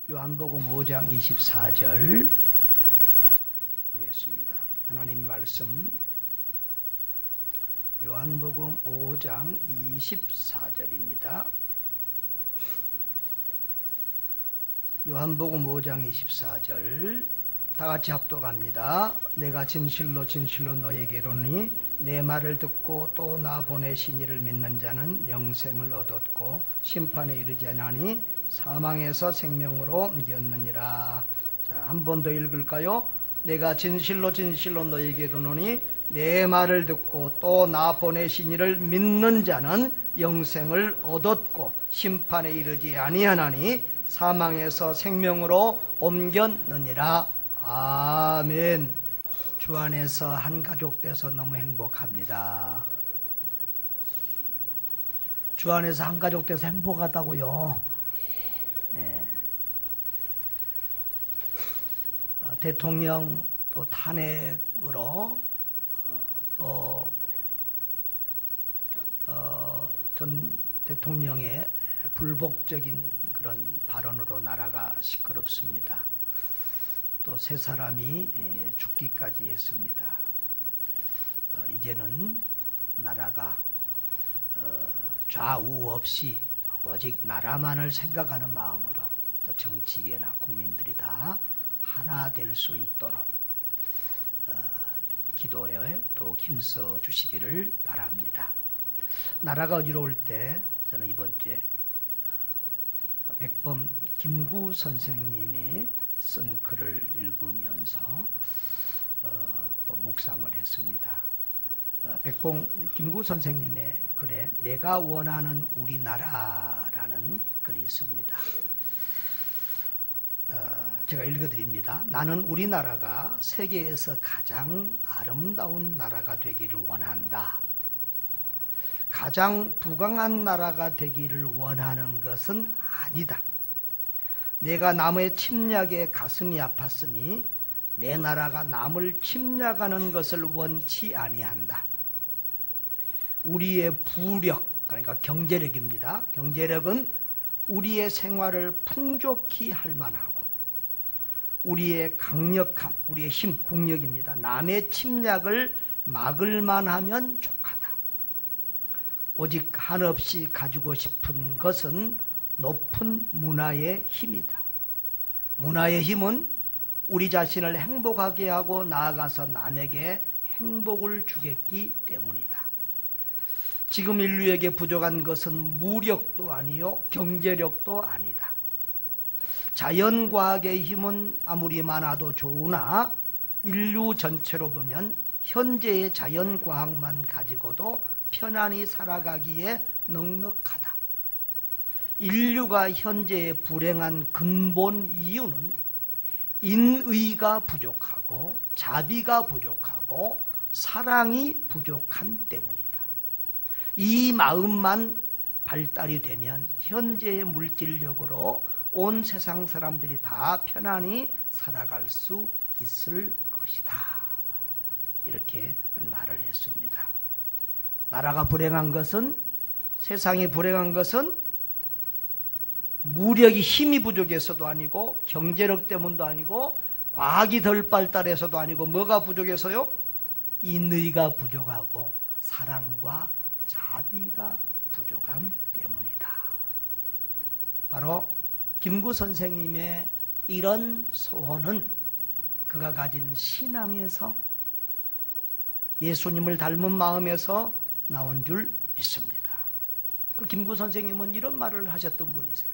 요한복음 5장 24절 보겠습니다. 하나님의 말씀 요한복음 5장 24절입니다. 요한복음 5장 24절 다 같이 합독합니다. 내가 진실로 진실로 너에게 이르노니 내 말을 듣고 또 나 보내신 이를 믿는 자는 영생을 얻었고 심판에 이르지 아니하니 사망에서 생명으로 옮겼느니라. 자, 한 번 더 읽을까요? 내가 진실로 진실로 너에게 이르노니 내 말을 듣고 또 나 보내신 이를 믿는 자는 영생을 얻었고 심판에 이르지 아니하나니 사망에서 생명으로 옮겼느니라. 아멘. 주 안에서 한 가족 돼서 너무 행복합니다. 주 안에서 한 가족 돼서 행복하다고요. 네. 대통령 또 탄핵으로 또 전 대통령의 불복적인 그런 발언으로 나라가 시끄럽습니다. 또 세 사람이 죽기까지 했습니다. 이제는 나라가 좌우 없이 오직 나라만을 생각하는 마음으로 또 정치계나 국민들이 다 하나 될 수 있도록 기도에 또 힘써 주시기를 바랍니다. 나라가 어지러울 때 저는 이번 주에 백범 김구 선생님이 쓴 글을 읽으면서 또 묵상을 했습니다. 백범 김구 선생님의 글에 내가 원하는 우리나라라는 글이 있습니다. 제가 읽어드립니다. 나는 우리나라가 세계에서 가장 아름다운 나라가 되기를 원한다. 가장 부강한 나라가 되기를 원하는 것은 아니다. 내가 남의 침략에 가슴이 아팠으니 내 나라가 남을 침략하는 것을 원치 아니한다. 우리의 부력, 그러니까 경제력입니다. 경제력은 우리의 생활을 풍족히 할 만하고 우리의 강력함, 우리의 힘, 국력입니다. 남의 침략을 막을 만하면 족하다. 오직 한없이 가지고 싶은 것은 높은 문화의 힘이다. 문화의 힘은 우리 자신을 행복하게 하고 나아가서 남에게 행복을 주겠기 때문이다. 지금 인류에게 부족한 것은 무력도 아니요 경제력도 아니다. 자연과학의 힘은 아무리 많아도 좋으나 인류 전체로 보면 현재의 자연과학만 가지고도 편안히 살아가기에 넉넉하다. 인류가 현재의 불행한 근본 이유는 인의가 부족하고 자비가 부족하고 사랑이 부족한 때문이다. 이 마음만 발달이 되면 현재의 물질력으로 온 세상 사람들이 다 편안히 살아갈 수 있을 것이다. 이렇게 말을 했습니다. 나라가 불행한 것은, 세상이 불행한 것은 무력이 힘이 부족해서도 아니고 경제력 때문도 아니고 과학이 덜 발달해서도 아니고 뭐가 부족해서요? 인의가 부족하고 사랑과 자비가 부족함 때문이다. 바로 김구 선생님의 이런 소원은 그가 가진 신앙에서 예수님을 닮은 마음에서 나온 줄 믿습니다. 그 김구 선생님은 이런 말을 하셨던 분이세요.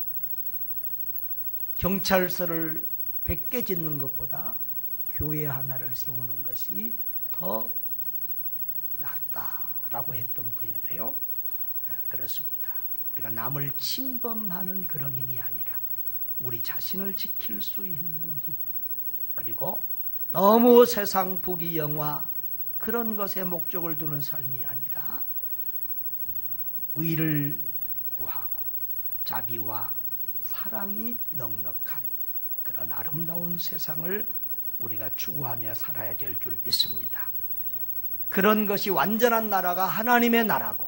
경찰서를 100개 짓는 것보다 교회 하나를 세우는 것이 더 낫다라고 했던 분인데요. 그렇습니다. 우리가 남을 침범하는 그런 힘이 아니라 우리 자신을 지킬 수 있는 힘, 그리고 너무 세상 부귀영화 그런 것에 목적을 두는 삶이 아니라 의를 구하고 자비와 사랑이 넉넉한 그런 아름다운 세상을 우리가 추구하며 살아야 될 줄 믿습니다. 그런 것이 완전한 나라가 하나님의 나라고,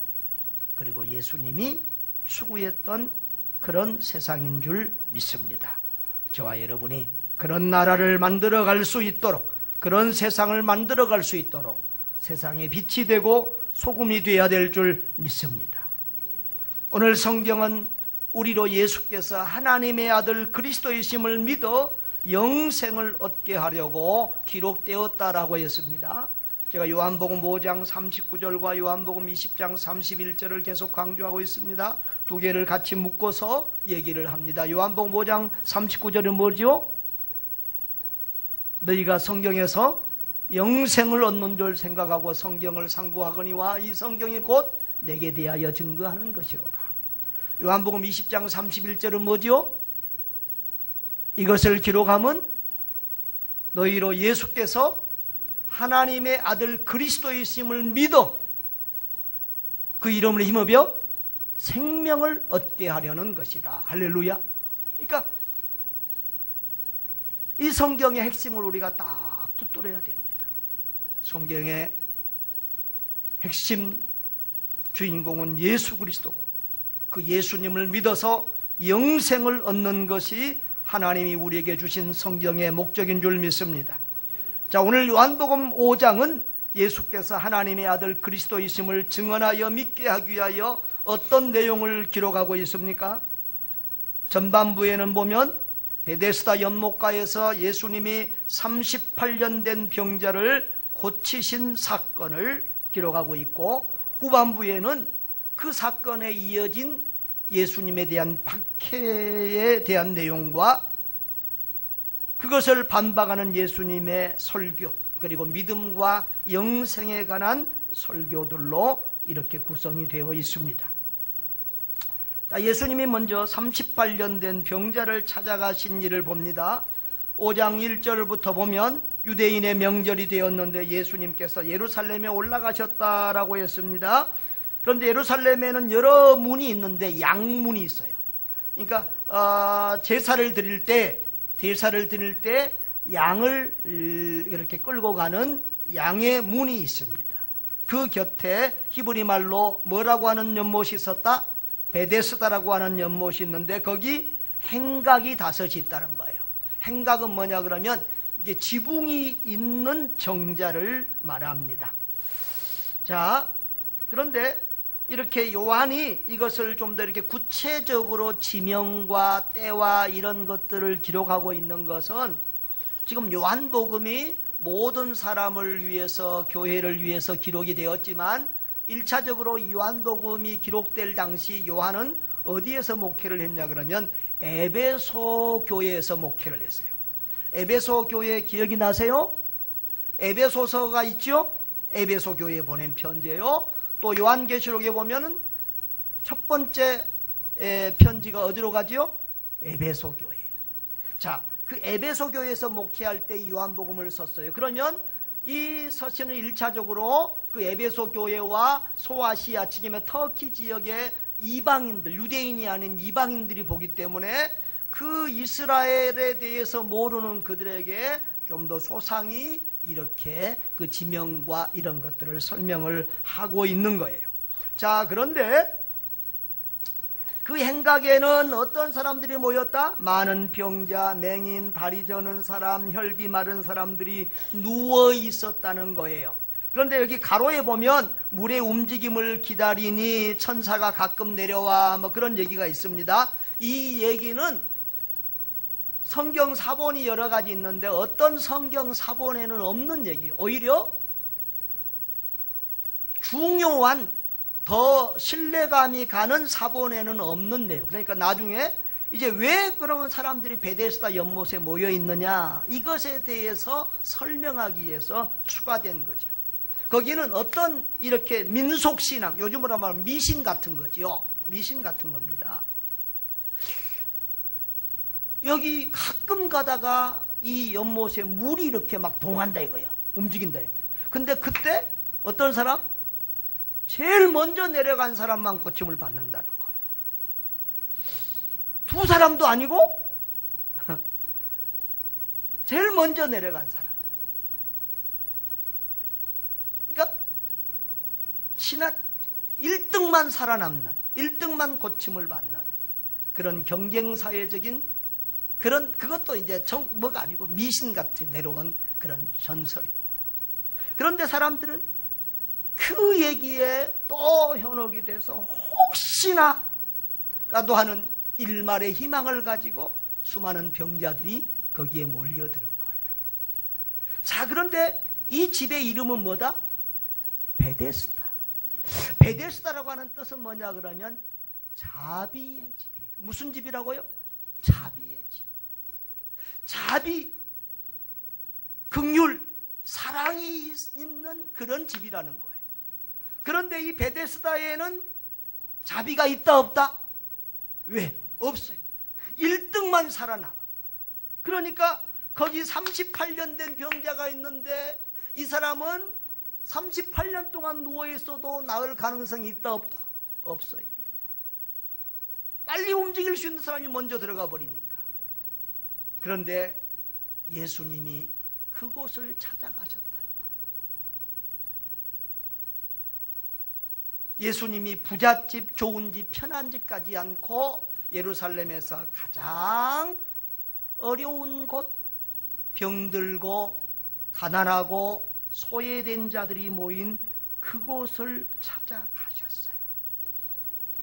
그리고 예수님이 추구했던 그런 세상인 줄 믿습니다. 저와 여러분이 그런 나라를 만들어 갈 수 있도록, 그런 세상을 만들어 갈 수 있도록 세상에 빛이 되고 소금이 되어야 될 줄 믿습니다. 오늘 성경은 우리로 예수께서 하나님의 아들 그리스도이심을 믿어 영생을 얻게 하려고 기록되었다라고 했습니다. 제가 요한복음 5장 39절과 요한복음 20장 31절을 계속 강조하고 있습니다. 두 개를 같이 묶어서 얘기를 합니다. 요한복음 5장 39절은 뭐죠? 너희가 성경에서 영생을 얻는 줄 생각하고 성경을 상고하거니와 이 성경이 곧 내게 대하여 증거하는 것이로다. 요한복음 20장 31절은 뭐죠? 이것을 기록함은 너희로 예수께서 하나님의 아들 그리스도이심을 믿어 그 이름을 힘입어 생명을 얻게 하려는 것이다. 할렐루야. 그러니까 이 성경의 핵심을 우리가 딱 붙들어야 됩니다. 성경의 핵심 주인공은 예수 그리스도고 그 예수님을 믿어서 영생을 얻는 것이 하나님이 우리에게 주신 성경의 목적인 줄 믿습니다. 자, 오늘 요한복음 5장은 예수께서 하나님의 아들 그리스도이심을 증언하여 믿게 하기 위하여 어떤 내용을 기록하고 있습니까? 전반부에는 보면 베데스다 연못가에서 예수님이 38년 된 병자를 고치신 사건을 기록하고 있고, 후반부에는 그 사건에 이어진 예수님에 대한 박해에 대한 내용과 그것을 반박하는 예수님의 설교, 그리고 믿음과 영생에 관한 설교들로 이렇게 구성이 되어 있습니다. 예수님이 먼저 38년 된 병자를 찾아가신 일을 봅니다. 5장 1절부터 보면 유대인의 명절이 되었는데 예수님께서 예루살렘에 올라가셨다라고 했습니다. 그런데 예루살렘에는 여러 문이 있는데 양문이 있어요. 그러니까 제사를 드릴 때 양을 이렇게 끌고 가는 양의 문이 있습니다. 그 곁에 히브리 말로 뭐라고 하는 연못이 있었다? 베데스다라고 하는 연못이 있는데 거기 행각이 5이 있다는 거예요. 행각은 뭐냐 그러면 이게 지붕이 있는 정자를 말합니다. 자, 그런데 이렇게 요한이 이것을 좀 더 이렇게 구체적으로 지명과 때와 이런 것들을 기록하고 있는 것은 지금 요한복음이 모든 사람을 위해서, 교회를 위해서 기록이 되었지만 1차적으로 요한복음이 기록될 당시 요한은 어디에서 목회를 했냐 그러면 에베소 교회에서 목회를 했어요. 에베소 교회 기억이 나세요? 에베소서가 있죠? 에베소 교회에 보낸 편지예요. 또 요한계시록에 보면은 첫 번째 편지가 어디로 가지요? 에베소 교회. 자, 그 에베소 교회에서 목회할 때 요한복음을 썼어요. 그러면 이 서신은 1차적으로 그 에베소 교회와 소아시아, 지금의 터키 지역의 이방인들, 유대인이 아닌 이방인들이 보기 때문에 그 이스라엘에 대해서 모르는 그들에게 좀 더 소상히 이렇게 그 지명과 이런 것들을 설명을 하고 있는 거예요. 자, 그런데 그 행각에는 어떤 사람들이 모였다? 많은 병자, 맹인, 다리 저는 사람, 혈기 마른 사람들이 누워 있었다는 거예요. 그런데 여기 가로에 보면 물의 움직임을 기다리니 천사가 가끔 내려와 뭐 그런 얘기가 있습니다. 이 얘기는 성경 사본이 여러 가지 있는데 어떤 성경 사본에는 없는 얘기, 오히려 중요한 더 신뢰감이 가는 사본에는 없는 내용. 그러니까 나중에 이제 왜 그러면 사람들이 베데스다 연못에 모여 있느냐, 이것에 대해서 설명하기 위해서 추가된 거죠. 거기는 어떤 이렇게 민속신앙, 요즘으로 말하면 미신 같은 거죠. 미신 같은 겁니다. 여기 가끔 가다가 이 연못에 물이 이렇게 막 동한다 이거야. 움직인다 이거야. 근데 그때 어떤 사람? 제일 먼저 내려간 사람만 고침을 받는다는 거예요. 두 사람도 아니고 제일 먼저 내려간 사람. 그러니까 1등만 살아남는, 1등만 고침을 받는 그런 경쟁사회적인 그것도 이제 뭐가 아니고 미신 같은 내려온 그런 전설이. 그런데 사람들은 그 얘기에 또 현혹이 돼서 혹시나 라도 하는 일말의 희망을 가지고 수많은 병자들이 거기에 몰려드는 거예요. 자, 그런데 이 집의 이름은 뭐다? 베데스다. 베데스다라고 하는 뜻은 뭐냐 그러면 자비의 집이에요. 무슨 집이라고요? 자비의 집. 자비, 긍휼, 사랑이 있는 그런 집이라는 거예요. 그런데 이 베데스다에는 자비가 있다 없다? 왜? 없어요. 1등만 살아남아. 그러니까 거기 38년 된 병자가 있는데 이 사람은 38년 동안 누워있어도 나을 가능성이 있다 없다? 없어요. 빨리 움직일 수 있는 사람이 먼저 들어가 버리니까. 그런데 예수님이 그곳을 찾아가셨다는 거예요. 예수님이 부잣집, 좋은 집, 편한 집 가지 않고 예루살렘에서 가장 어려운 곳, 병들고 가난하고 소외된 자들이 모인 그곳을 찾아가셨어요.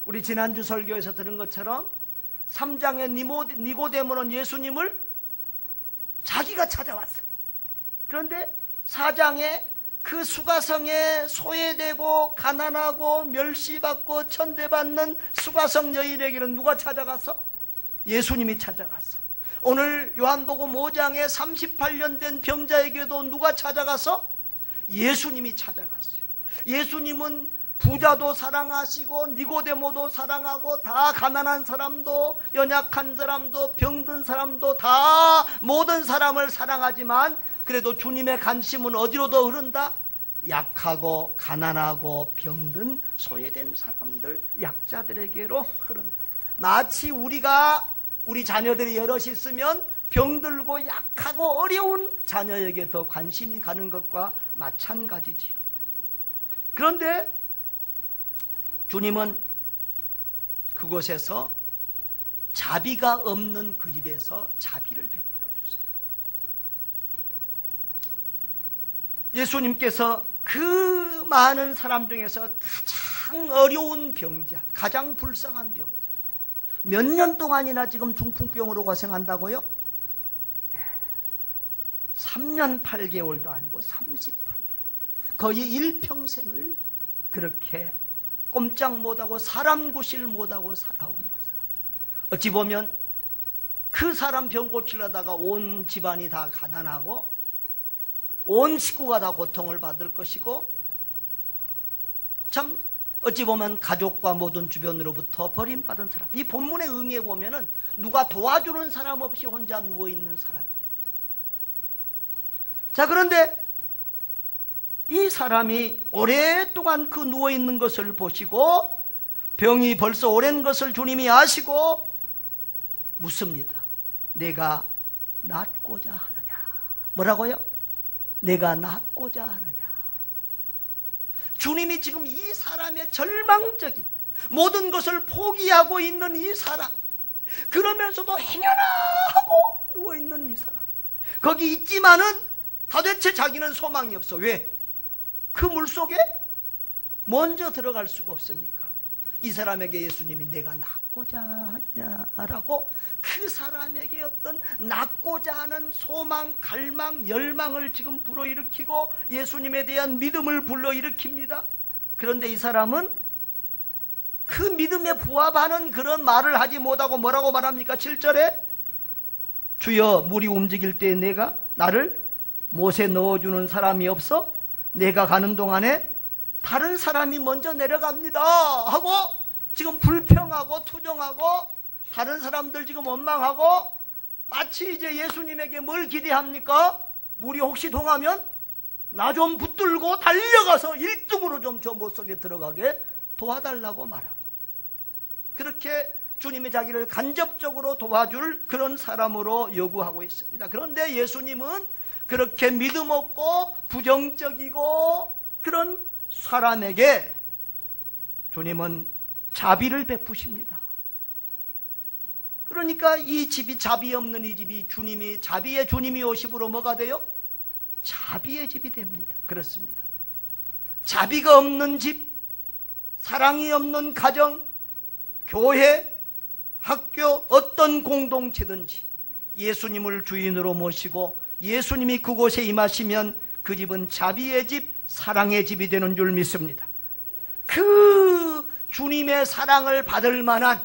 우리 지난주 설교에서 들은 것처럼 3장의 니고데모는 예수님을 자기가 찾아왔어. 그런데 4장에 그 수가성에 소외되고 가난하고 멸시받고 천대받는 수가성 여인에게는 누가 찾아갔어? 예수님이 찾아갔어. 오늘 요한복음 5장에 38년 된 병자에게도 누가 찾아가서? 예수님이 찾아갔어요. 예수님은 부자도 사랑하시고 니고데모도 사랑하고 다 가난한 사람도 연약한 사람도 병든 사람도 다 모든 사람을 사랑하지만 그래도 주님의 관심은 어디로 더 흐른다? 약하고 가난하고 병든 소외된 사람들, 약자들에게로 흐른다. 마치 우리 자녀들이 여럿이 있으면 병들고 약하고 어려운 자녀에게 더 관심이 가는 것과 마찬가지지요. 그런데 주님은 그곳에서 자비가 없는 그 집에서 자비를 베풀어 주세요. 예수님께서 그 많은 사람 중에서 가장 어려운 병자, 가장 불쌍한 병자, 몇 년 동안이나 지금 중풍병으로 고생한다고요? 3년 8개월도 아니고 38년, 거의 일평생을 그렇게 꼼짝 못하고 사람 구실 못하고 살아온 사람. 어찌 보면 그 사람 병 고치려다가 온 집안이 다 가난하고 온 식구가 다 고통을 받을 것이고, 참 어찌 보면 가족과 모든 주변으로부터 버림받은 사람. 이 본문의 의미에 보면은 누가 도와주는 사람 없이 혼자 누워있는 사람이에요. 자, 그런데 이 사람이 오랫동안 그 누워있는 것을 보시고 병이 벌써 오랜 것을 주님이 아시고 묻습니다. 내가 낫고자 하느냐? 뭐라고요? 내가 낫고자 하느냐? 주님이 지금 이 사람의 절망적인 모든 것을 포기하고 있는 이 사람, 그러면서도 행여나 하고 누워있는 이 사람, 거기 있지만은 도대체 자기는 소망이 없어. 왜? 그 물속에 먼저 들어갈 수가 없으니까. 이 사람에게 예수님이 내가 낫고자 하냐라고 그 사람에게 어떤 낫고자 하는 소망, 갈망, 열망을 지금 불어일으키고 예수님에 대한 믿음을 불러일으킵니다. 그런데 이 사람은 그 믿음에 부합하는 그런 말을 하지 못하고 뭐라고 말합니까? 7절에 주여, 물이 움직일 때 내가 나를 못에 넣어주는 사람이 없어 내가 가는 동안에 다른 사람이 먼저 내려갑니다 하고 지금 불평하고 투정하고 다른 사람들 지금 원망하고 마치 이제 예수님에게 뭘 기대합니까? 물이 혹시 동하면 나 좀 붙들고 달려가서 1등으로 좀 저 못 속에 들어가게 도와달라고 말합니다. 그렇게 주님이 자기를 간접적으로 도와줄 그런 사람으로 요구하고 있습니다. 그런데 예수님은 그렇게 믿음 없고 부정적이고 그런 사람에게 주님은 자비를 베푸십니다. 그러니까 이 집이, 자비 없는 이 집이, 주님이, 자비의 주님이 오심으로 뭐가 돼요? 자비의 집이 됩니다. 그렇습니다. 자비가 없는 집, 사랑이 없는 가정, 교회, 학교, 어떤 공동체든지 예수님을 주인으로 모시고 예수님이 그곳에 임하시면 그 집은 자비의 집, 사랑의 집이 되는 줄 믿습니다. 그 주님의 사랑을 받을 만한,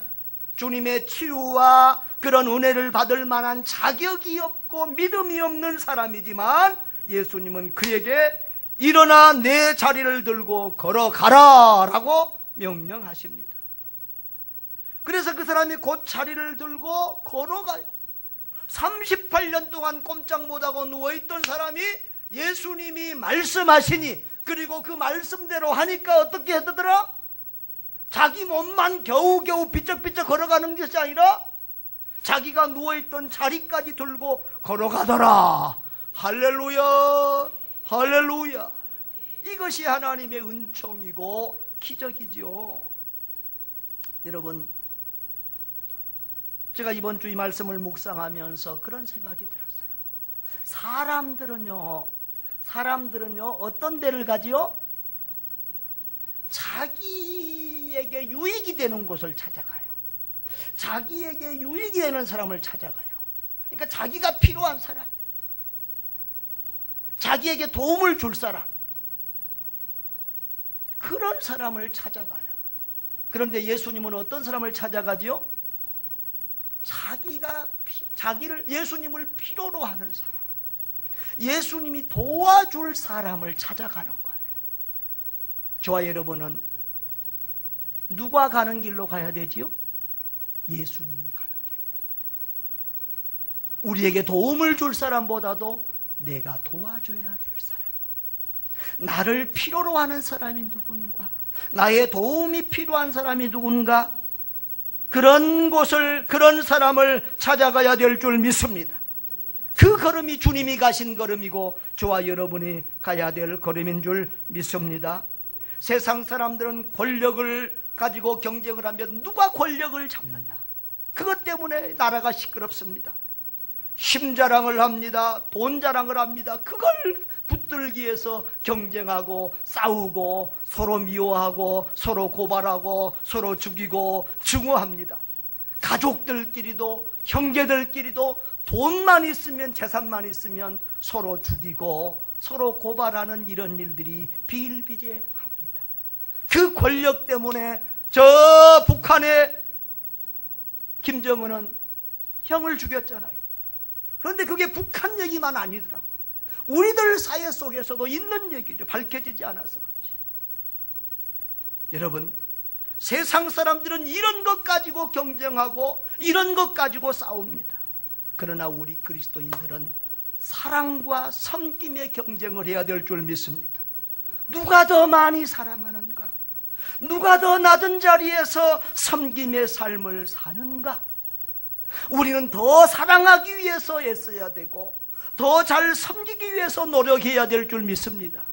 주님의 치유와 그런 은혜를 받을 만한 자격이 없고 믿음이 없는 사람이지만 예수님은 그에게 일어나 내 자리를 들고 걸어가라 라고 명령하십니다. 그래서 그 사람이 곧 자리를 들고 걸어가요. 38년 동안 꼼짝 못하고 누워있던 사람이 예수님이 말씀하시니, 그리고 그 말씀대로 하니까 어떻게 하더라? 자기 몸만 겨우겨우 비쩍비쩍 걸어가는 것이 아니라 자기가 누워있던 자리까지 들고 걸어가더라. 할렐루야, 할렐루야. 이것이 하나님의 은총이고 기적이지요. 여러분, 제가 이번 주 이 말씀을 묵상하면서 그런 생각이 들었어요. 사람들은요 어떤 데를 가지요? 자기에게 유익이 되는 곳을 찾아가요. 자기에게 유익이 되는 사람을 찾아가요. 그러니까 자기가 필요한 사람, 자기에게 도움을 줄 사람, 그런 사람을 찾아가요. 그런데 예수님은 어떤 사람을 찾아가지요? 예수님을 필요로 하는 사람, 예수님이 도와줄 사람을 찾아가는 거예요. 저와 여러분은 누가 가는 길로 가야 되지요? 예수님이 가는 길로. 우리에게 도움을 줄 사람보다도 내가 도와줘야 될 사람, 나를 필요로 하는 사람이 누군가, 나의 도움이 필요한 사람이 누군가, 그런 곳을, 그런 사람을 찾아가야 될 줄 믿습니다. 그 걸음이 주님이 가신 걸음이고 저와 여러분이 가야 될 걸음인 줄 믿습니다. 세상 사람들은 권력을 가지고 경쟁을 하면 누가 권력을 잡느냐, 그것 때문에 나라가 시끄럽습니다. 힘 자랑을 합니다. 돈 자랑을 합니다. 그걸 붙들기 위해서 경쟁하고 싸우고 서로 미워하고 서로 고발하고 서로 죽이고 증오합니다. 가족들끼리도 형제들끼리도 돈만 있으면, 재산만 있으면 서로 죽이고 서로 고발하는 이런 일들이 비일비재합니다. 그 권력 때문에 저 북한의 김정은은 형을 죽였잖아요. 그런데 그게 북한 얘기만 아니더라고. 우리들 사회 속에서도 있는 얘기죠. 밝혀지지 않아서 그렇지. 여러분, 세상 사람들은 이런 것 가지고 경쟁하고 이런 것 가지고 싸웁니다. 그러나 우리 그리스도인들은 사랑과 섬김의 경쟁을 해야 될 줄 믿습니다. 누가 더 많이 사랑하는가? 누가 더 낮은 자리에서 섬김의 삶을 사는가? 우리는 더 사랑하기 위해서 애써야 되고 더 잘 섬기기 위해서 노력해야 될 줄 믿습니다.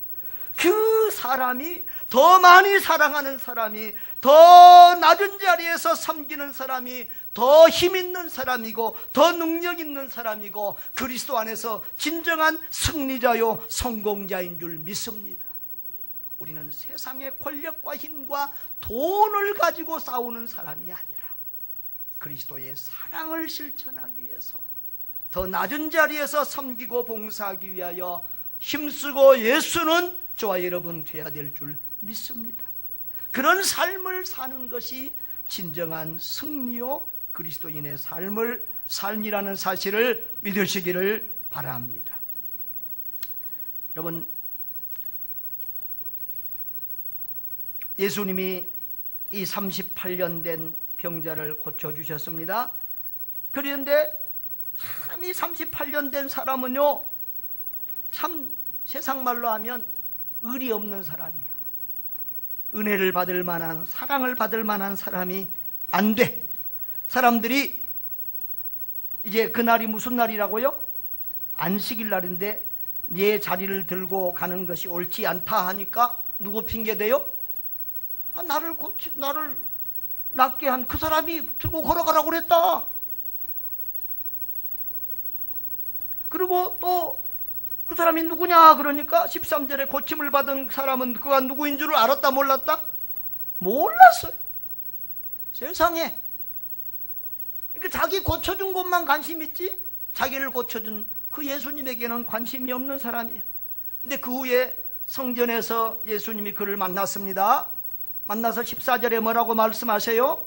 그 사람이, 더 많이 사랑하는 사람이, 더 낮은 자리에서 섬기는 사람이 더 힘 있는 사람이고 더 능력 있는 사람이고 그리스도 안에서 진정한 승리자요 성공자인 줄 믿습니다. 우리는 세상의 권력과 힘과 돈을 가지고 싸우는 사람이 아니라 그리스도의 사랑을 실천하기 위해서 더 낮은 자리에서 섬기고 봉사하기 위하여 힘쓰고 예수는 저와 여러분 돼야 될 줄 믿습니다. 그런 삶을 사는 것이 진정한 승리요 그리스도인의 삶이라는 사실을 믿으시기를 바랍니다. 여러분, 예수님이 이 38년 된 병자를 고쳐주셨습니다. 그런데 참 이 38년 된 사람은요, 참 세상 말로 하면 의리 없는 사람이에요. 은혜를 받을 만한, 사랑을 받을 만한 사람이 안 돼. 사람들이 이제 그날이 무슨 날이라고요? 안식일 날인데 내 자리를 들고 가는 것이 옳지 않다 하니까 누구 핑계대요? 나를 낫게 한 그 사람이 들고 걸어가라고 그랬다. 그리고 또 그 사람이 누구냐 그러니까 13절에 고침을 받은 사람은 그가 누구인 줄을 알았다 몰랐다? 몰랐어요. 세상에. 그러니까 자기 고쳐준 것만 관심 있지 자기를 고쳐준 그 예수님에게는 관심이 없는 사람이에요. 근데 그 후에 성전에서 예수님이 그를 만났습니다. 만나서 14절에 뭐라고 말씀하세요?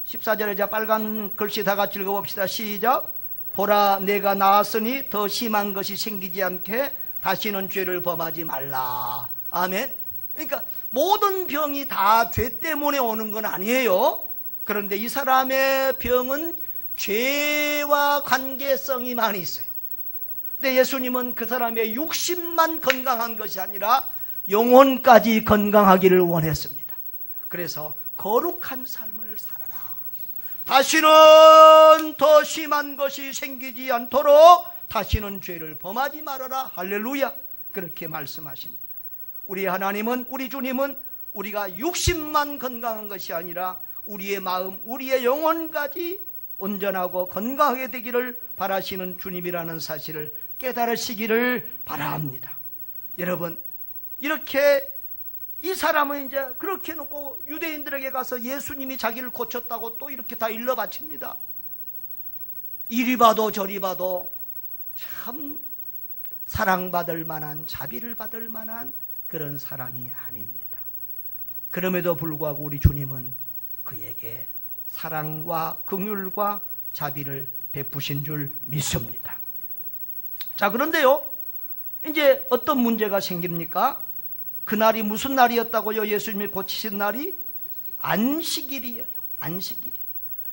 14절에 자 빨간 글씨 다 같이 읽어봅시다. 시작. 보라 내가 나았으니 더 심한 것이 생기지 않게 다시는 죄를 범하지 말라. 아멘. 그러니까 모든 병이 다 죄 때문에 오는 건 아니에요. 그런데 이 사람의 병은 죄와 관계성이 많이 있어요. 근데 예수님은 그 사람의 육신만 건강한 것이 아니라 영혼까지 건강하기를 원했습니다. 그래서 거룩한 삶을 살아라. 다시는 더 심한 것이 생기지 않도록 다시는 죄를 범하지 말아라. 할렐루야. 그렇게 말씀하십니다. 우리 하나님은, 우리 주님은 우리가 육신만 건강한 것이 아니라 우리의 마음, 우리의 영혼까지 온전하고 건강하게 되기를 바라시는 주님이라는 사실을 깨달으시기를 바랍니다. 여러분, 이렇게 이 사람은 이제 그렇게 놓고 유대인들에게 가서 예수님이 자기를 고쳤다고 또 이렇게 다 일러 바칩니다. 이리 봐도 저리 봐도 참 사랑받을 만한, 자비를 받을 만한 그런 사람이 아닙니다. 그럼에도 불구하고 우리 주님은 그에게 사랑과 긍휼과 자비를 베푸신 줄 믿습니다. 자, 그런데요, 이제 어떤 문제가 생깁니까? 그날이 무슨 날이었다고요? 예수님이 고치신 날이 안식일이에요. 안식일.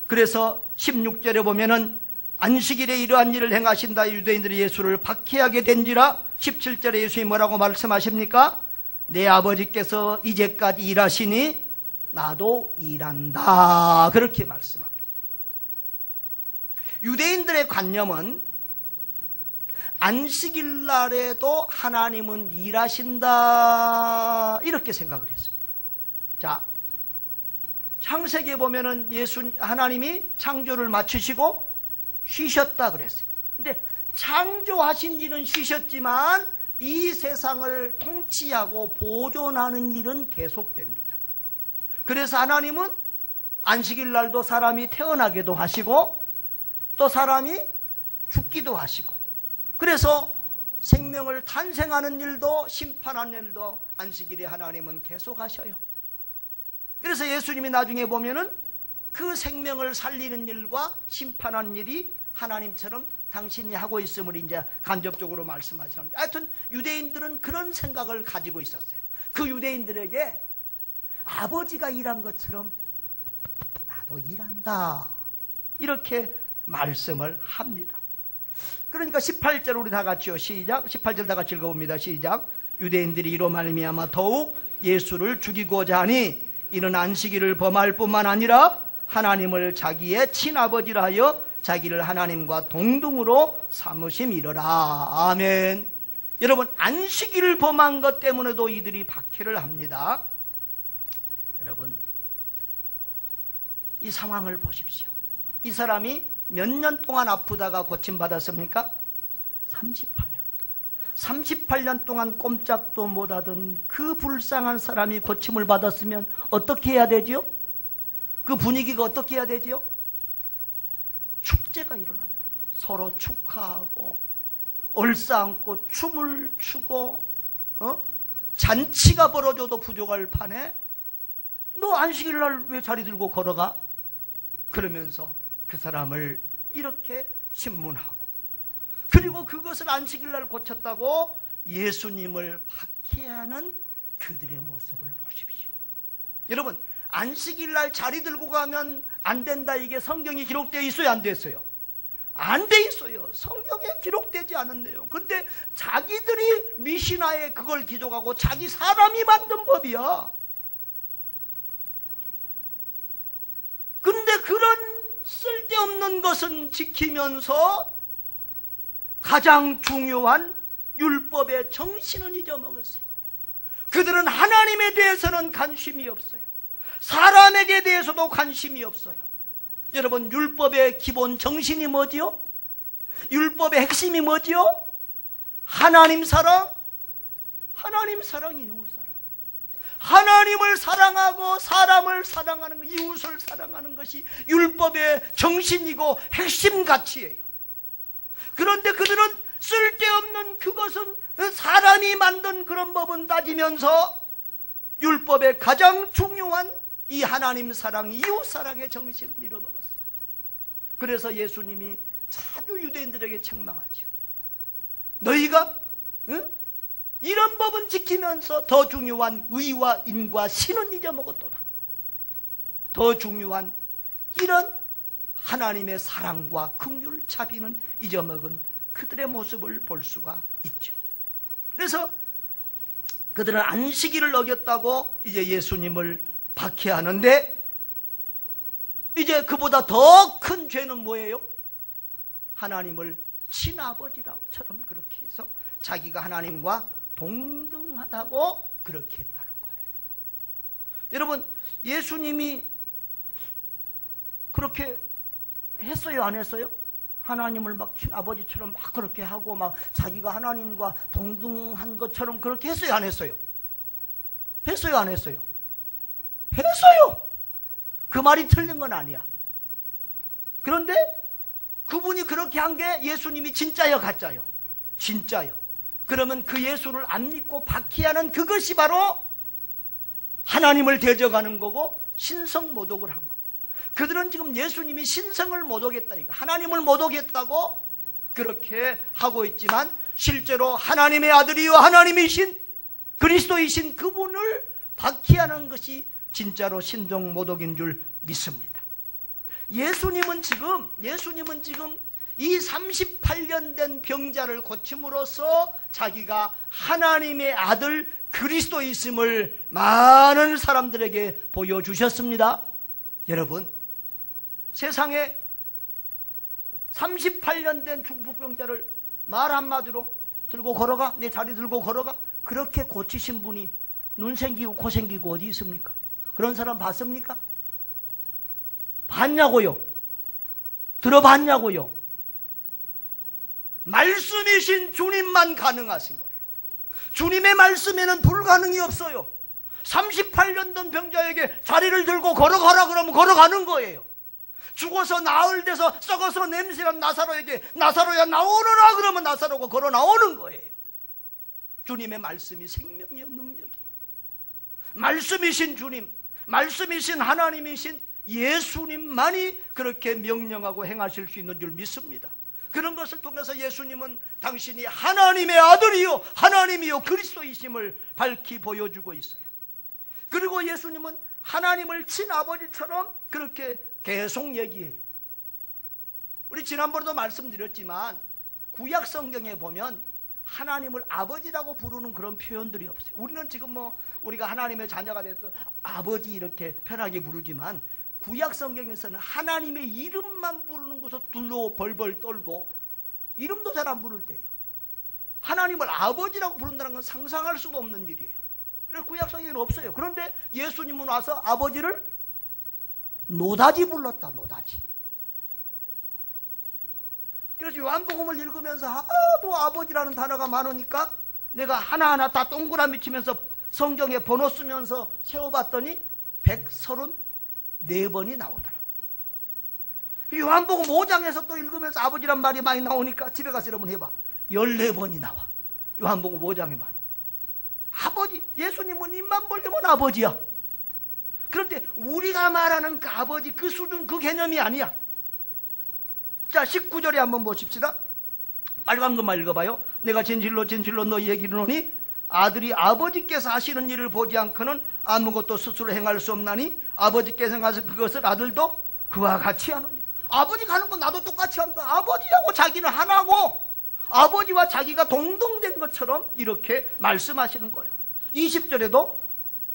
그래서 16절에 보면은 안식일에 이러한 일을 행하신다 유대인들이 예수를 박해하게 된지라 17절에 예수님이 뭐라고 말씀하십니까? 내 아버지께서 이제까지 일하시니 나도 일한다. 그렇게 말씀합니다. 유대인들의 관념은 안식일 날에도 하나님은 일하신다 이렇게 생각을 했습니다. 자, 창세기에 보면은 하나님이 창조를 마치시고 쉬셨다 그랬어요. 근데 창조하신 일은 쉬셨지만 이 세상을 통치하고 보존하는 일은 계속됩니다. 그래서 하나님은 안식일 날도 사람이 태어나기도 하시고 또 사람이 죽기도 하시고, 그래서 생명을 탄생하는 일도 심판하는 일도 안식일에 하나님은 계속 하셔요. 그래서 예수님이 나중에 보면은 그 생명을 살리는 일과 심판하는 일이 하나님처럼 당신이 하고 있음을 이제 간접적으로 말씀하시는 거예요. 하여튼 유대인들은 그런 생각을 가지고 있었어요. 그 유대인들에게 아버지가 일한 것처럼 나도 일한다 이렇게 말씀을 합니다. 그러니까 18절 우리 다 같이요. 시작. 18절 다 같이 읽어봅니다. 시작. 유대인들이 이로 말미암아 더욱 예수를 죽이고자 하니 이는 안식일을 범할 뿐만 아니라 하나님을 자기의 친아버지라 하여 자기를 하나님과 동등으로 삼으심이로라. 아멘. 여러분, 안식일을 범한 것 때문에도 이들이 박해를 합니다. 여러분, 이 상황을 보십시오. 이 사람이 몇 년 동안 아프다가 고침받았습니까? 38년. 38년 동안 꼼짝도 못하던 그 불쌍한 사람이 고침을 받았으면 어떻게 해야 되지요? 그 분위기가 어떻게 해야 되지요? 축제가 일어나야 돼요. 서로 축하하고 얼싸안고 춤을 추고 잔치가 벌어져도 부족할 판에 너 안식일 날 왜 자리 들고 걸어가? 그러면서 그 사람을 이렇게 신문하고, 그리고 그것을 안식일 날 고쳤다고 예수님을 박해하는 그들의 모습을 보십시오. 여러분, 안식일 날 자리 들고 가면 안 된다, 이게 성경에 기록되어 있어요, 안 됐어요? 안 돼 있어요. 성경에 기록되지 않은 내용. 근데 자기들이 미시나에 그걸 기록하고 자기 사람이 만든 법이야. 근데 그런 쓸데없는 것은 지키면서 가장 중요한 율법의 정신은 잊어먹었어요. 그들은 하나님에 대해서는 관심이 없어요. 사람에게 대해서도 관심이 없어요. 여러분, 율법의 기본 정신이 뭐지요? 율법의 핵심이 뭐지요? 하나님 사랑, 하나님 사랑이 이웃 사랑. 하나님을 사랑하고 사람을 사랑하는, 이웃을 사랑하는 것이 율법의 정신이고 핵심 가치예요. 그런데 그들은 쓸데없는 그것은 사람이 만든 그런 법은 따지면서 율법의 가장 중요한 이 하나님 사랑, 이웃 사랑의 정신을 잃어먹었어요. 그래서 예수님이 자주 유대인들에게 책망하죠. 너희가 이런 법은 지키면서 더 중요한 의와 인과 신은 잊어먹었도다. 더 중요한 이런 하나님의 사랑과 긍휼, 자비는 잊어먹은 그들의 모습을 볼 수가 있죠. 그래서 그들은 안식일을 어겼다고 이제 예수님을 박해하는데, 이제 그보다 더 큰 죄는 뭐예요? 하나님을 친아버지처럼 그렇게 해서 자기가 하나님과 동등하다고 그렇게 했다는 거예요. 여러분, 예수님이 그렇게 했어요, 안 했어요? 하나님을 막 친아버지처럼 막 그렇게 하고 막 자기가 하나님과 동등한 것처럼 그렇게 했어요, 안 했어요? 했어요, 안 했어요? 했어요. 그 말이 틀린 건 아니야. 그런데 그분이 그렇게 한 게 예수님이 진짜요, 가짜요? 진짜요. 그러면 그 예수를 안 믿고 박해하는 그것이 바로 하나님을 대적하는 거고 신성모독을 한 거예요. 그들은 지금 예수님이 신성을 모독했다, 이거 하나님을 모독했다고 그렇게 하고 있지만, 실제로 하나님의 아들이요 하나님이신 그리스도이신 그분을 박해하는 것이 진짜로 신성모독인 줄 믿습니다. 예수님은 지금 이 38년 된 병자를 고침으로써 자기가 하나님의 아들 그리스도이심을 많은 사람들에게 보여주셨습니다. 여러분, 세상에 38년 된 중풍병자를 말 한마디로 들고 걸어가, 내 자리 들고 걸어가, 그렇게 고치신 분이 눈 생기고 코 생기고 어디 있습니까? 그런 사람 봤습니까? 봤냐고요? 들어봤냐고요? 말씀이신 주님만 가능하신 거예요. 주님의 말씀에는 불가능이 없어요. 38년 된 병자에게 자리를 들고 걸어가라 그러면 걸어가는 거예요. 죽어서 나흘 돼서 썩어서 냄새난 나사로에게 나사로야 나오너라 그러면 나사로가 걸어 나오는 거예요. 주님의 말씀이 생명이요 능력이에요. 말씀이신 주님, 말씀이신 하나님이신 예수님만이 그렇게 명령하고 행하실 수 있는 줄 믿습니다. 그런 것을 통해서 예수님은 당신이 하나님의 아들이요 하나님이요 그리스도이심을 밝히 보여주고 있어요. 그리고 예수님은 하나님을 친아버지처럼 그렇게 계속 얘기해요. 우리 지난번에도 말씀드렸지만 구약 성경에 보면 하나님을 아버지라고 부르는 그런 표현들이 없어요. 우리는 지금 우리가 하나님의 자녀가 돼서 아버지 이렇게 편하게 부르지만, 구약 성경에서는 하나님의 이름만 부르는 곳에서 둘로 벌벌 떨고 이름도 잘 안 부를 때예요. 하나님을 아버지라고 부른다는 건 상상할 수도 없는 일이에요. 그래서 구약 성경에는 없어요. 그런데 예수님은 와서 아버지를 노다지 불렀다, 노다지. 그래서 요한복음을 읽으면서 하도 아버지라는 단어가 많으니까 내가 하나하나 다 동그라미 치면서 성경에 번호 쓰면서 세워봤더니 134번이 나오더라. 요한복음 5장에서 또 읽으면서 아버지란 말이 많이 나오니까 집에 가서 여러분 해봐. 14번이 나와. 요한복음 5장에만. 아버지, 예수님은 입만 벌리면 아버지야. 그런데 우리가 말하는 그 아버지, 그 수준, 그 개념이 아니야. 자, 19절에 한번 보십시다. 빨간 것만 읽어봐요. 내가 진실로 진실로 너희에게 이르노니 아들이 아버지께서 하시는 일을 보지 않고는 아무것도 스스로 행할 수 없나니 아버지께서 가서 그것을 아들도 그와 같이 하노니. 아버지가 하는 건 나도 똑같이 한다. 아버지하고 자기는 하나고 아버지와 자기가 동등된 것처럼 이렇게 말씀하시는 거예요. 20절에도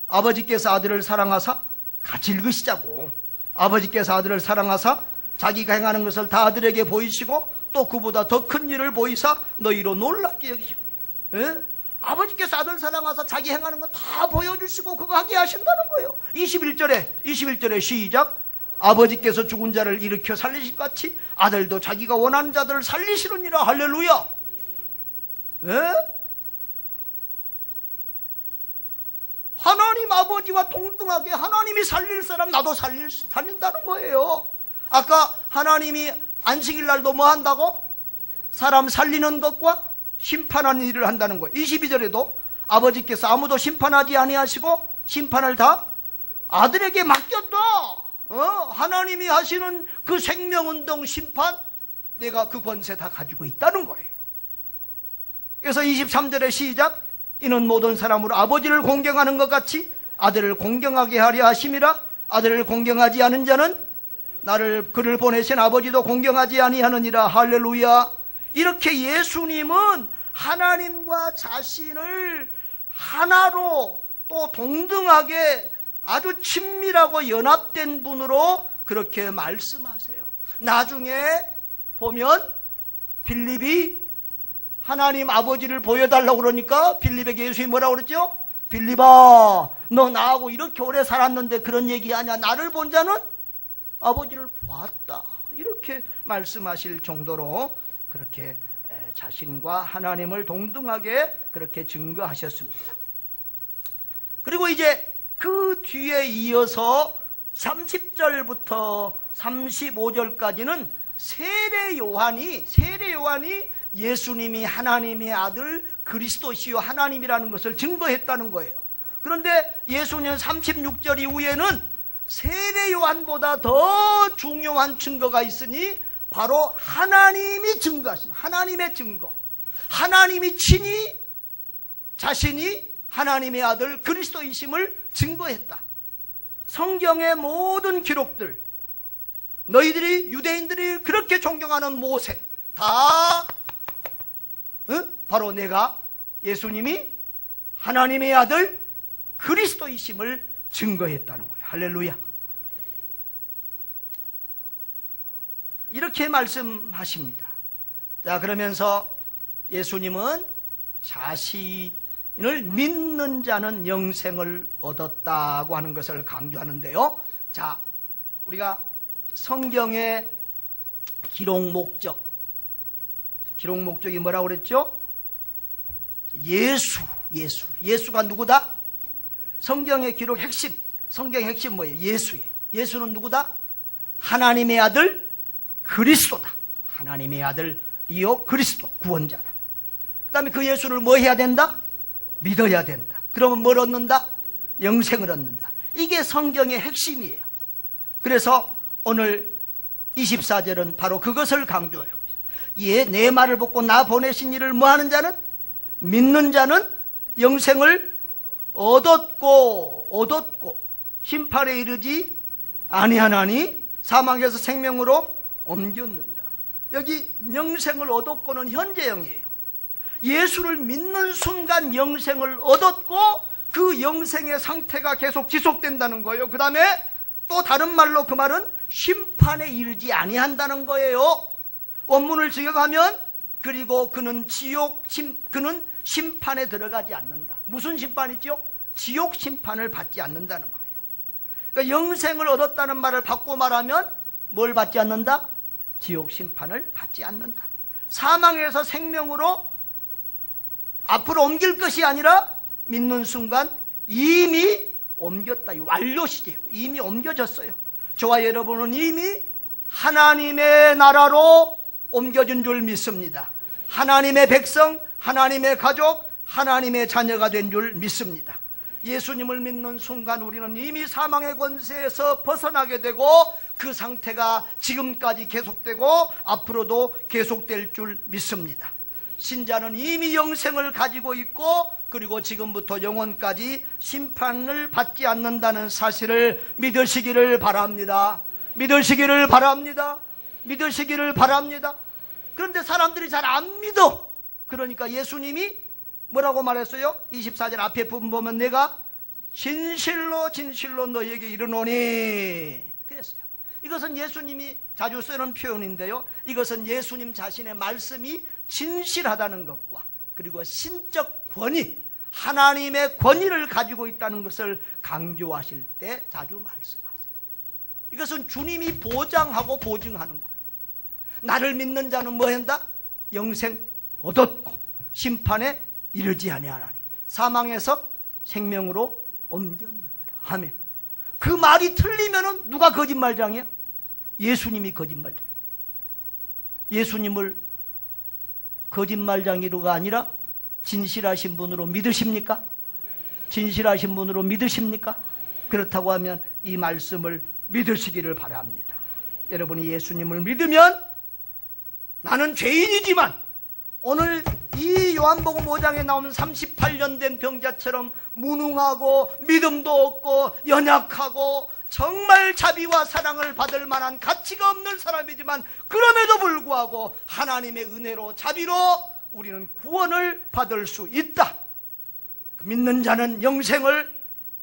아버지께서 아들을 사랑하사, 같이 읽으시자고. 아버지께서 아들을 사랑하사 자기가 행하는 것을 다 아들에게 보이시고 또 그보다 더 큰 일을 보이사 너희로 놀랍게 여기시고. 아버지께서 아들 사랑하사 자기 행하는 거 다 보여주시고 그거 하게 하신다는 거예요. 21절에 시작. 아버지께서 죽은 자를 일으켜 살리실 것 같이 아들도 자기가 원하는 자들을 살리시느니라. 할렐루야. 예? 하나님 아버지와 동등하게 하나님이 살릴 사람 나도 살린다는 거예요. 아까 하나님이 안식일 날도 뭐 한다고? 사람 살리는 것과 심판하는 일을 한다는 거예요. 22절에도 아버지께서 아무도 심판하지 아니하시고 심판을 다 아들에게 맡겼다. 하나님이 하시는 그 생명운동 심판, 내가 그 권세 다 가지고 있다는 거예요. 그래서 23절에 시작, 이는 모든 사람으로 아버지를 공경하는 것 같이 아들을 공경하게 하려 하심이라. 아들을 공경하지 않은 자는 그를 보내신 아버지도 공경하지 아니하느니라. 할렐루야. 이렇게 예수님은 하나님과 자신을 하나로 또 동등하게 아주 친밀하고 연합된 분으로 그렇게 말씀하세요. 나중에 보면 빌립이 하나님 아버지를 보여달라고 그러니까 빌립에게 예수님이 뭐라고 그랬죠? 빌립아, 너 나하고 이렇게 오래 살았는데 그런 얘기 하냐? 나를 본 자는 아버지를 보았다. 이렇게 말씀하실 정도로 그렇게 자신과 하나님을 동등하게 그렇게 증거하셨습니다. 그리고 이제 그 뒤에 이어서 30절부터 35절까지는 세례 요한이 예수님이 하나님의 아들 그리스도시요 하나님이라는 것을 증거했다는 거예요. 그런데 예수님은 36절 이후에는 세례 요한보다 더 중요한 증거가 있으니 바로 하나님이 증거하신 하나님의 증거, 하나님이 친히 자신이 하나님의 아들 그리스도이심을 증거했다. 성경의 모든 기록들, 너희들이 유대인들이 그렇게 존경하는 모세 다 바로 내가 예수님이 하나님의 아들 그리스도이심을 증거했다는 거예요. 할렐루야. 이렇게 말씀하십니다. 자, 그러면서 예수님은 자신을 믿는 자는 영생을 얻었다고 하는 것을 강조하는데요. 자, 우리가 성경의 기록 목적이 뭐라고 그랬죠? 예수가 누구다? 성경의 기록 핵심, 성경의 핵심 뭐예요? 예수예요. 예수는 누구다? 하나님의 아들 그리스도다. 하나님의 아들이요 그리스도, 구원자다. 그 다음에 그 예수를 뭐 해야 된다? 믿어야 된다. 그러면 뭘 얻는다? 영생을 얻는다. 이게 성경의 핵심이에요. 그래서 오늘 24절은 바로 그것을 강조해요. 내 말을 듣고 나 보내신 이를 뭐하는 자는? 믿는 자는 영생을 얻었고 심판에 이르지 아니하나니 사망에서 생명으로 옮겼느니라. 여기 영생을 얻었고는 현재형이에요. 예수를 믿는 순간 영생을 얻었고 그 영생의 상태가 계속 지속된다는 거예요. 그 다음에 또 다른 말로 그 말은 심판에 이르지 아니한다는 거예요. 원문을 직역하면 그리고 그는 심판에 들어가지 않는다. 무슨 심판이죠? 지옥 심판을 받지 않는다는 거예요. 그러니까 영생을 얻었다는 말을 바꿔 말하면 뭘 받지 않는다? 지옥 심판을 받지 않는다. 사망에서 생명으로 앞으로 옮길 것이 아니라 믿는 순간 이미 옮겼다. 완료시대요. 이미 옮겨졌어요. 저와 여러분은 이미 하나님의 나라로 옮겨진 줄 믿습니다. 하나님의 백성, 하나님의 가족, 하나님의 자녀가 된 줄 믿습니다. 예수님을 믿는 순간 우리는 이미 사망의 권세에서 벗어나게 되고 그 상태가 지금까지 계속되고 앞으로도 계속될 줄 믿습니다. 신자는 이미 영생을 가지고 있고 그리고 지금부터 영원까지 심판을 받지 않는다는 사실을 믿으시기를 바랍니다. 믿으시기를 바랍니다. 믿으시기를 바랍니다. 그런데 사람들이 잘 안 믿어. 그러니까 예수님이 뭐라고 말했어요? 24절 앞에 부분 보면 내가 진실로 너희에게 이르노니 그랬어요. 이것은 예수님이 자주 쓰는 표현인데요. 이것은 예수님 자신의 말씀이 진실하다는 것과 그리고 신적 권위, 하나님의 권위를 가지고 있다는 것을 강조하실 때 자주 말씀하세요. 이것은 주님이 보장하고 보증하는 거예요. 나를 믿는 자는 뭐 한다? 영생 얻었고 심판에 이르지 아니하나니 사망에서 생명으로 옮겼느니라. 아멘. 그 말이 틀리면은 누가 거짓말장이야? 예수님이 거짓말장. 예수님을 거짓말장이로가 아니라 진실하신 분으로 믿으십니까? 진실하신 분으로 믿으십니까? 그렇다고 하면 이 말씀을 믿으시기를 바랍니다. 여러분이 예수님을 믿으면 나는 죄인이지만 오늘 이 요한복음 5장에 나오는 38년 된 병자처럼 무능하고 믿음도 없고 연약하고 정말 자비와 사랑을 받을 만한 가치가 없는 사람이지만 그럼에도 불구하고 하나님의 은혜로 자비로 우리는 구원을 받을 수 있다. 믿는 자는 영생을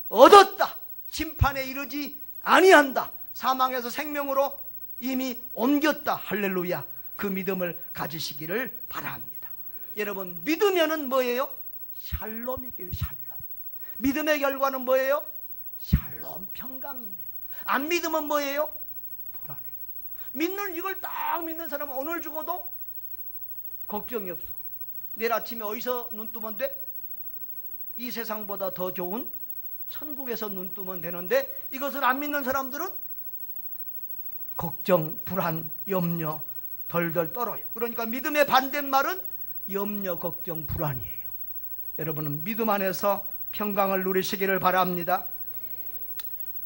얻었다. 심판에 이르지 아니한다. 사망에서 생명으로 이미 옮겼다. 할렐루야. 그 믿음을 가지시기를 바랍니다. 여러분, 믿으면은 뭐예요? 샬롬이에요. 샬롬. 믿음의 결과는 뭐예요? 샬롬, 평강이네요. 안 믿으면 뭐예요? 불안해. 믿는, 이걸 딱 믿는 사람은 오늘 죽어도 걱정이 없어. 내일 아침에 어디서 눈 뜨면 돼? 이 세상보다 더 좋은 천국에서 눈 뜨면 되는데 이것을 안 믿는 사람들은 걱정, 불안, 염려 덜덜 떨어요. 그러니까 믿음의 반대말은 염려, 걱정, 불안이에요. 여러분은 믿음 안에서 평강을 누리시기를 바랍니다.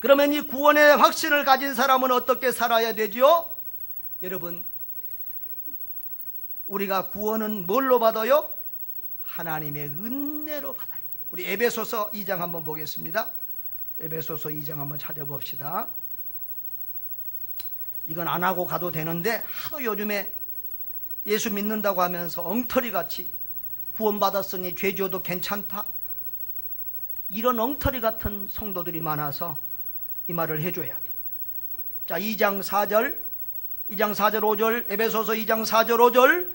그러면 이 구원의 확신을 가진 사람은 어떻게 살아야 되죠? 여러분, 우리가 구원은 뭘로 받아요? 하나님의 은혜로 받아요. 우리 에베소서 2장 한번 보겠습니다. 에베소서 2장 한번 찾아봅시다. 이건 안 하고 가도 되는데 하도 요즘에 예수 믿는다고 하면서 엉터리같이 구원받았으니 죄 지어도 괜찮다, 이런 엉터리 같은 성도들이 많아서 이 말을 해줘야 돼. 자, 2장 4절 5절 에베소서 2장 4절 5절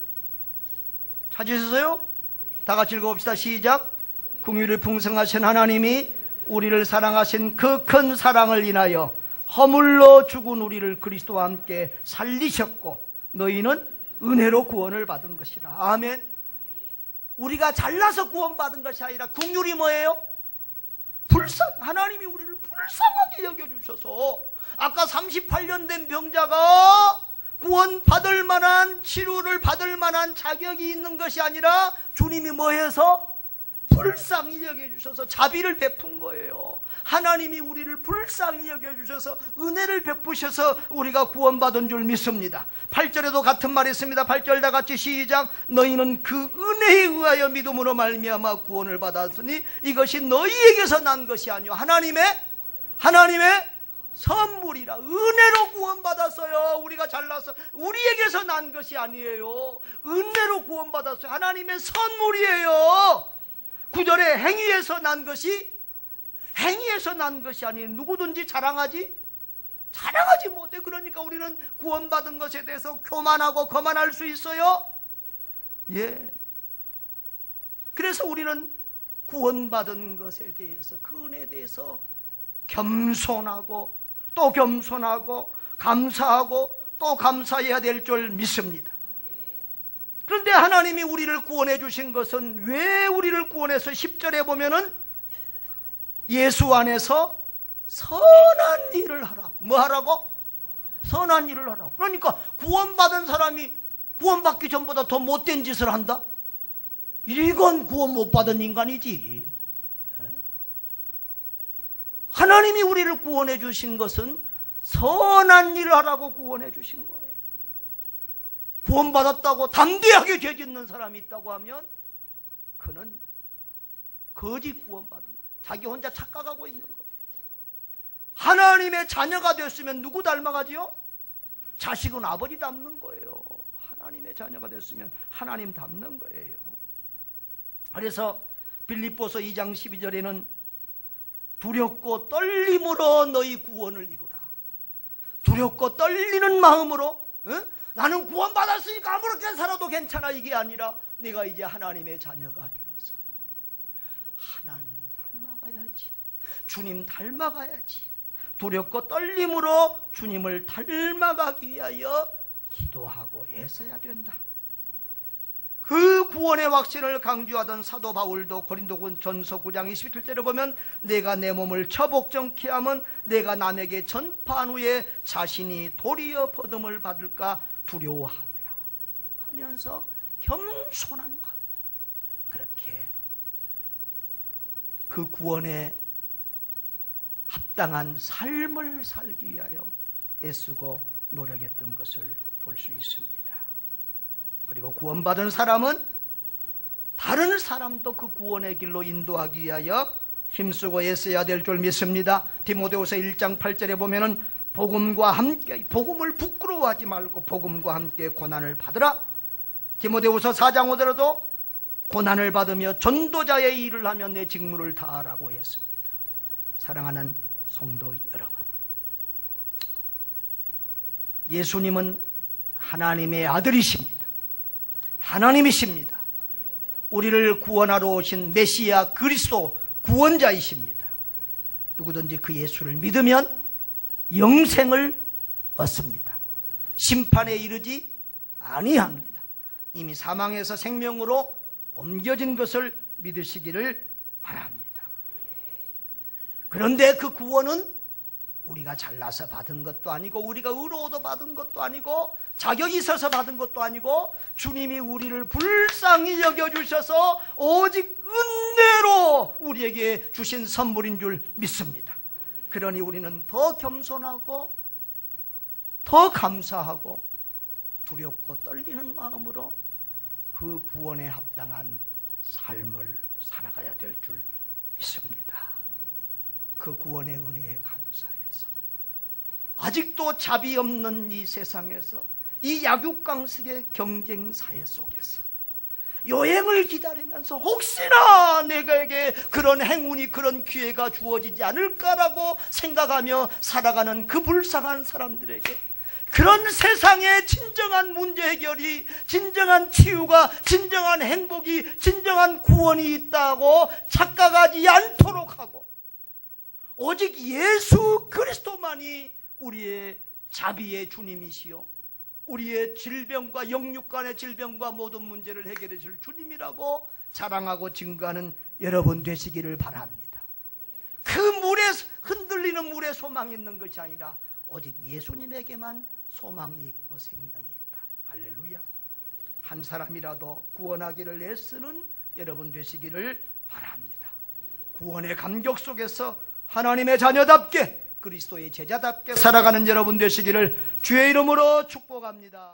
찾으셨어요? 다 같이 읽어봅시다. 시작. 긍휼이 풍성하신 하나님이 우리를 사랑하신 그 큰 사랑을 인하여 허물로 죽은 우리를 그리스도와 함께 살리셨고 너희는 은혜로 구원을 받은 것이라. 아멘. 우리가 잘나서 구원받은 것이 아니라 긍휼이 뭐예요? 하나님이 우리를 불쌍하게 여겨주셔서 아까 38년 된 병자가 구원받을 만한 치료를 받을 만한 자격이 있는 것이 아니라 주님이 뭐해서? 불쌍히 여겨주셔서 자비를 베푼 거예요. 하나님이 우리를 불쌍히 여겨주셔서 은혜를 베푸셔서 우리가 구원받은 줄 믿습니다. 8절에도 같은 말이 있습니다. 8절 다 같이 시작. 너희는 그 은혜에 의하여 믿음으로 말미암아 구원을 받았으니 이것이 너희에게서 난 것이 아니요 하나님의 선물이라. 은혜로 구원받았어요. 우리가 잘나서 우리에게서 난 것이 아니에요. 은혜로 구원받았어요. 하나님의 선물이에요. 9절에 행위에서 난 것이 아니 누구든지 자랑하지 못해. 그러니까 우리는 구원받은 것에 대해서 교만하고 거만할 수 있어요? 예. 그래서 우리는 구원받은 것에 대해서, 그 은혜에 대해서 겸손하고 또 겸손하고 감사하고 또 감사해야 될 줄 믿습니다. 그런데 하나님이 우리를 구원해 주신 것은 왜 우리를 구원해서 10절에 보면은 예수 안에서 선한 일을 하라고. 뭐 하라고? 선한 일을 하라고. 그러니까 구원받은 사람이 구원받기 전보다 더 못된 짓을 한다? 이건 구원 못 받은 인간이지. 하나님이 우리를 구원해 주신 것은 선한 일을 하라고 구원해 주신 거예요. 구원받았다고 담대하게 죄 짓는 사람이 있다고 하면 그는 거짓 구원받은 거예요. 자기 혼자 착각하고 있는 거예요. 하나님의 자녀가 됐으면 누구 닮아가지요? 자식은 아버지 닮는 거예요. 하나님의 자녀가 됐으면 하나님 닮는 거예요. 그래서 빌립보서 2장 12절에는 두렵고 떨림으로 너희 구원을 이루라. 두렵고 떨리는 마음으로, 나는 구원받았으니까 아무렇게 살아도 괜찮아, 이게 아니라 내가 이제 하나님의 자녀가 되어서 하나님 닮아가야지, 주님 닮아가야지, 두렵고 떨림으로 주님을 닮아가기 위하여 기도하고 애써야 된다. 그 구원의 확신을 강조하던 사도 바울도 고린도 전서 9장 27절에 보면 내가 내 몸을 처복정케 하면 내가 남에게 전파한 후에 자신이 도리어 버림을 받을까 두려워합니다 하면서 겸손한 마음 그렇게 그 구원에 합당한 삶을 살기 위하여 애쓰고 노력했던 것을 볼 수 있습니다. 그리고 구원받은 사람은 다른 사람도 그 구원의 길로 인도하기 위하여 힘쓰고 애써야 될 줄 믿습니다. 디모데후서 1장 8절에 보면은 복음과 함께, 복음을 부끄러워하지 말고 복음과 함께 고난을 받으라. 디모데후서 4장 5절에도 고난을 받으며 전도자의 일을 하며 내 직무를 다하라고 했습니다. 사랑하는 성도 여러분, 예수님은 하나님의 아들이십니다. 하나님이십니다. 우리를 구원하러 오신 메시아 그리스도 구원자이십니다. 누구든지 그 예수를 믿으면 영생을 얻습니다. 심판에 이르지 아니합니다. 이미 사망에서 생명으로 옮겨진 것을 믿으시기를 바랍니다. 그런데 그 구원은 우리가 잘나서 받은 것도 아니고 우리가 의로워도 받은 것도 아니고 자격이 있어서 받은 것도 아니고 주님이 우리를 불쌍히 여겨주셔서 오직 은혜로 우리에게 주신 선물인 줄 믿습니다. 그러니 우리는 더 겸손하고 더 감사하고 두렵고 떨리는 마음으로 그 구원에 합당한 삶을 살아가야 될 줄 믿습니다. 그 구원의 은혜에 감사해서 아직도 자비 없는 이 세상에서 이 약육강식의 경쟁사회 속에서 여행을 기다리면서 혹시나 내가에게 그런 행운이 그런 기회가 주어지지 않을까라고 생각하며 살아가는 그 불쌍한 사람들에게 그런 세상의 진정한 문제 해결이, 진정한 치유가, 진정한 행복이, 진정한 구원이 있다고 착각하지 않도록 하고 오직 예수 그리스도만이 우리의 자비의 주님이시요 우리의 질병과 영육 간의 질병과 모든 문제를 해결해 줄 주님이라고 자랑하고 증거하는 여러분 되시기를 바랍니다. 그 물에 흔들리는 물에 소망이 있는 것이 아니라 오직 예수님에게만 소망이 있고 생명이 있다. 할렐루야. 한 사람이라도 구원하기를 애쓰는 여러분 되시기를 바랍니다. 구원의 감격 속에서 하나님의 자녀답게 그리스도의 제자답게 살아가는 여러분 되시기를 주의 이름으로 축복합니다.